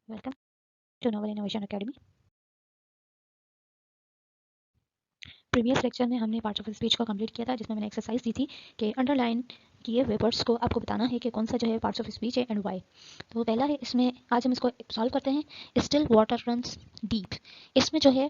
Welcome to novel innovation academy. Previous lecture में हमने parts of speech को complete किया था, जिसमें मैंने एक्सरसाइज दी थी कि अंडरलाइन किए हुए वर्ड्स को आपको बताना है कि कौन सा जो है पार्ट्स ऑफ स्पीच है एंड व्हाई। तो पहला है इसमें, आज हम इसको सॉल्व करते हैं। Still water runs deep. इसमें जो है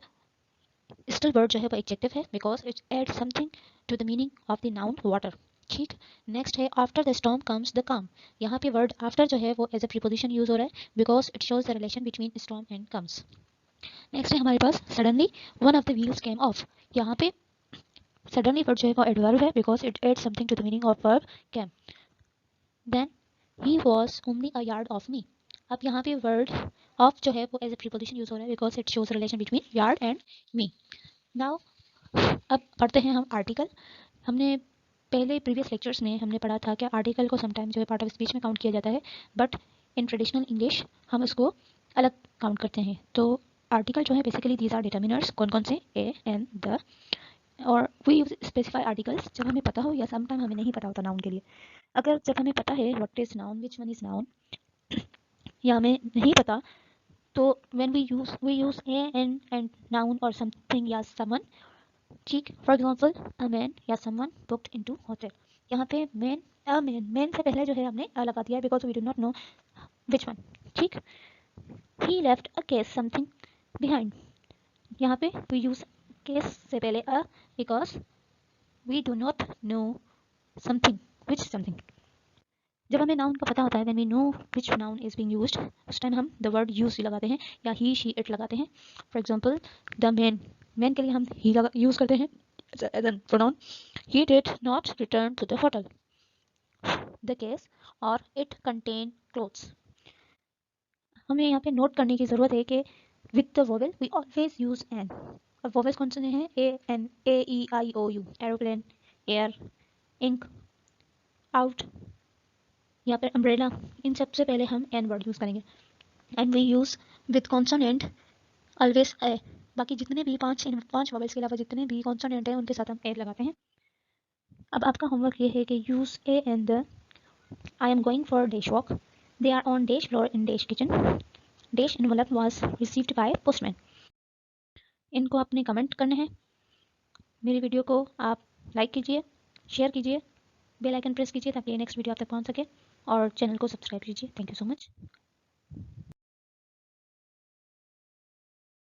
स्टिल वर्ड जो है वो एडजेक्टिव है because it add something to the meaning of the noun water. ठीक। नेक्स्ट है after the storm comes the calm. यहाँ पे वर्ड आफ्टर जो है वो एज अ प्रीपोजिशन यूज हो रहा है because it shows the relation between storm and comes. Next है हमारे पास suddenly one of the wheels came off. यहाँ पे सडनली वर्ड जो है वो एडवर्ब है because it add something to the meaning of verb came. Then he was only a yard of me. अब यहाँ पे वर्ड ऑफ जो है वो एज ए प्रीपोजिशन यूज हो रहा है because it shows relation between yard and me. Now अब पढ़ते हैं हम आर्टिकल। हमने पहले प्रीवियस लेक्चर्स में हमने पढ़ा था कि आर्टिकल को समटाइम जो है पार्ट ऑफ स्पीच में काउंट किया जाता है, बट इन ट्रेडिशनल इंग्लिश हम इसको अलग काउंट करते हैं। तो आर्टिकल जो है बेसिकली दीज आर डिटर्मिनर्स, कौन कौन से, ए एंड द, और वी यूज स्पेसिफाई आर्टिकल्स जब हमें पता हो या समटाइम हमें नहीं पता होता नाउन के लिए। अगर जब हमें पता है what is noun, which one is noun, या हमें नहीं पता, तो when we use A and noun और समथिंग या समवन। ठीक। फॉर एग्जाम्पल अ मैन या समवन बुक्ड इनटू होटल। यहाँ पे मैन, अ मैन, मैन से पहले जो है हमने अ लगा दिया because we do not know which one. ठीक। He left a case something behind. यहाँ पे वी यूज केस से पहले a because we do not know something, which something. जब हमें नाउन का पता होता है, when we know which noun is being used, उस टाइम हम द वर्ड यूज लगाते हैं या ही शी इट लगाते हैं। For example the man, man के लिए हम ही यूज करते हैं as an pronoun. He did not return to the hotel the case और इट कंटेन क्लोथ्स। हमें यहाँ पे नोट करने की जरूरत है कि with the vowel we always use an. अब वोवेल्स कौन से हैं? A an, a e i o u, aeroplane, air, ink, out, या फिर अम्ब्रेला। इन सबसे पहले हम एन वर्ड यूज करेंगे and we use with consonant always a. बाकी जितने भी पांच वॉवेल्स के अलावा जितने भी कॉन्सोनेंट हैं उनके साथ हम ए लगाते हैं। अब आपका होमवर्क ये है कि use A and the. I am going for dash walk, they are on dash floor in dash kitchen, dash envelope was received by postman. इनको आपने कमेंट करने हैं। मेरी वीडियो को आप लाइक कीजिए, शेयर कीजिए, बेल आइकन प्रेस कीजिए ताकि नेक्स्ट वीडियो आप तक पहुंच सके, और चैनल को सब्सक्राइब कीजिए। Thank you so much.